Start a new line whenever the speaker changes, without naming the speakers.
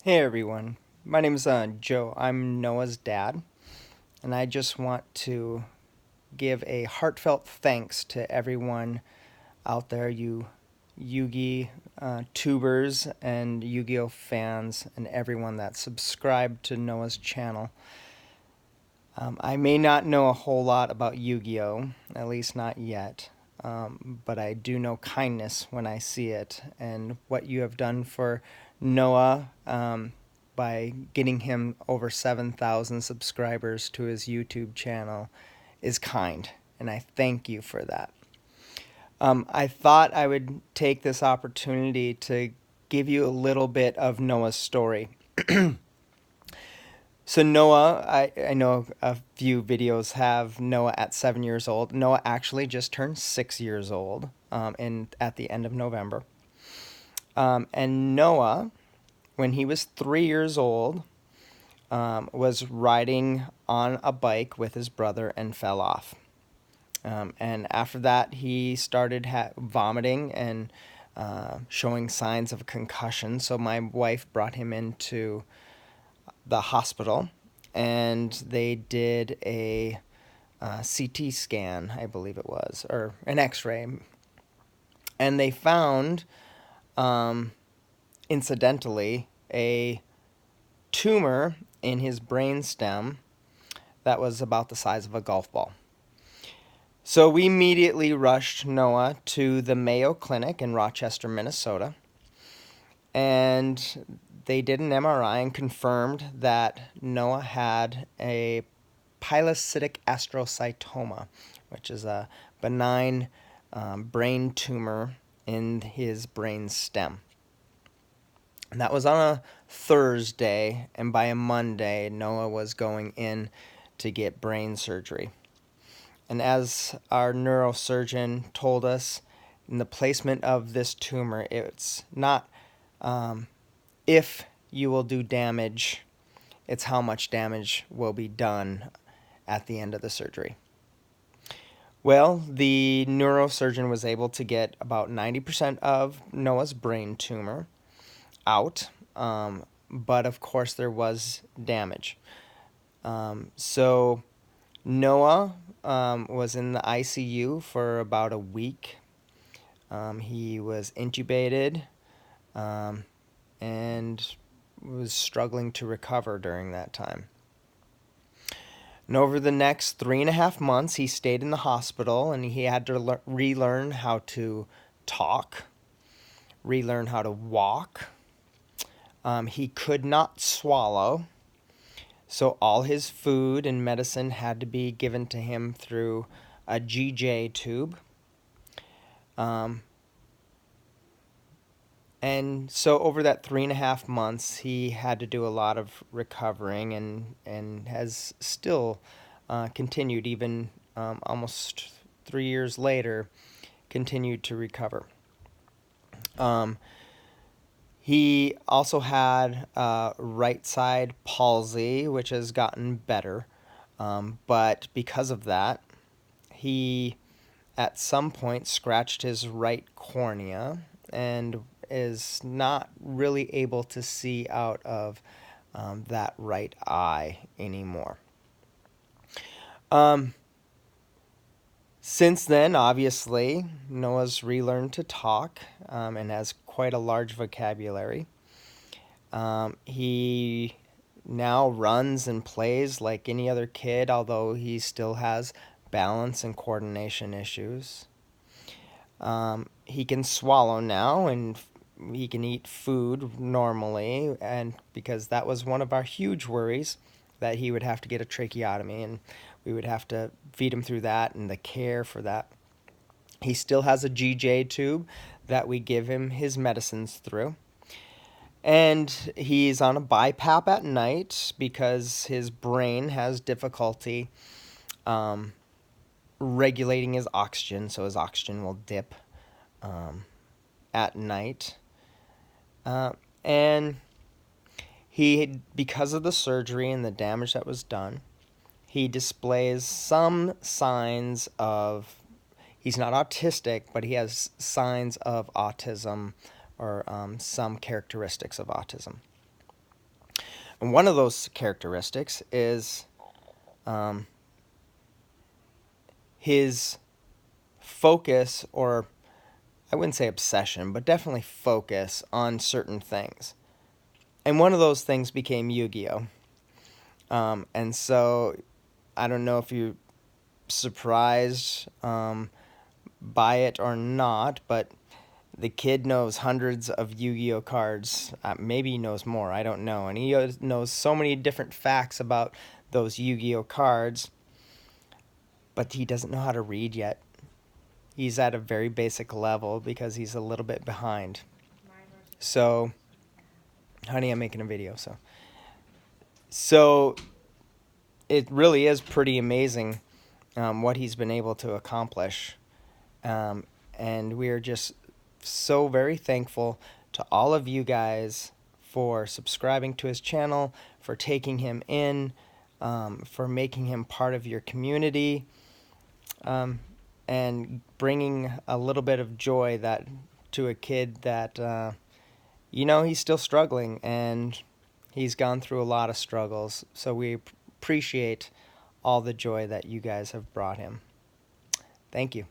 Hey everyone, my name is Joe. I'm Noah's dad, and I just want to give a heartfelt thanks to everyone out there, you Yugi tubers and Yu-Gi-Oh fans, and everyone that subscribed to Noah's channel. I may not know a whole lot about Yu-Gi-Oh, at least not yet, but I do know kindness when I see it, and what you have done for Noah by getting him over 7,000 subscribers to his YouTube channel is kind, and I thank you for that. I thought I would take this opportunity to give you a little bit of Noah's story. So Noah, I know a few videos have Noah at 7 years old. Noah actually just turned 6 years old at the end of November. And Noah, when he was 3 years old, was riding on a bike with his brother and fell off. And after that, he started vomiting and showing signs of a concussion. So my wife brought him into the hospital, and they did a CT scan, I believe it was, or an X-ray, and they found, incidentally, a tumor in his brainstem that was about the size of a golf ball. So we immediately rushed Noah to the Mayo Clinic in Rochester, Minnesota, and they did an MRI and confirmed that Noah had a pilocytic astrocytoma, which is a benign brain tumor in his brain stem. And that was on a Thursday, and by a Monday, Noah was going in to get brain surgery. And as our neurosurgeon told us, in the placement of this tumor, it's not if you will do damage, it's how much damage will be done at the end of the surgery. Well, the neurosurgeon was able to get about 90% of Noah's brain tumor out, but of course there was damage. So Noah was in the ICU for about a week. He was intubated and was struggling to recover during that time. And over the next 3.5 months, he stayed in the hospital, and he had to relearn how to talk, relearn how to walk. He could not swallow, so all his food and medicine had to be given to him through a GJ tube. And so over that 3.5 months, he had to do a lot of recovering, and has still continued, even almost 3 years later, continued to recover. He also had Rightside palsy, which has gotten better, but because of that, he at some point scratched his right cornea and is not really able to see out of that right eye anymore. Since then, obviously, Noah's relearned to talk and has quite a large vocabulary. He now runs and plays like any other kid, although he still has balance and coordination issues. He can swallow now, and he can eat food normally, and because that was one of our huge worries, that he would have to get a tracheotomy, and we would have to feed him through that and the care for that. He still has a GJ tube that we give him his medicines through. And he's on a BiPAP at night because his brain has difficulty regulating his oxygen, so his oxygen will dip at night. And he, because of the surgery and the damage that was done, he displays some signs of, he's not autistic, but he has signs of autism, or some characteristics of autism. And one of those characteristics is um, his focus, or I wouldn't say obsession, but definitely focus on certain things. And one of those things became Yu-Gi-Oh! And so I don't know if you're surprised by it or not, but the kid knows hundreds of Yu-Gi-Oh cards. Maybe he knows more. I don't know. And he knows so many different facts about those Yu-Gi-Oh cards, but he doesn't know how to read yet. He's at a very basic level because he's a little bit behind. So, honey, I'm making a video. So it really is pretty amazing what he's been able to accomplish. And we are just so very thankful to all of you guys for subscribing to his channel, for taking him in, for making him part of your community, and bringing a little bit of joy that to a kid that he's still struggling, and he's gone through a lot of struggles. So we appreciate all the joy that you guys have brought him. Thank you.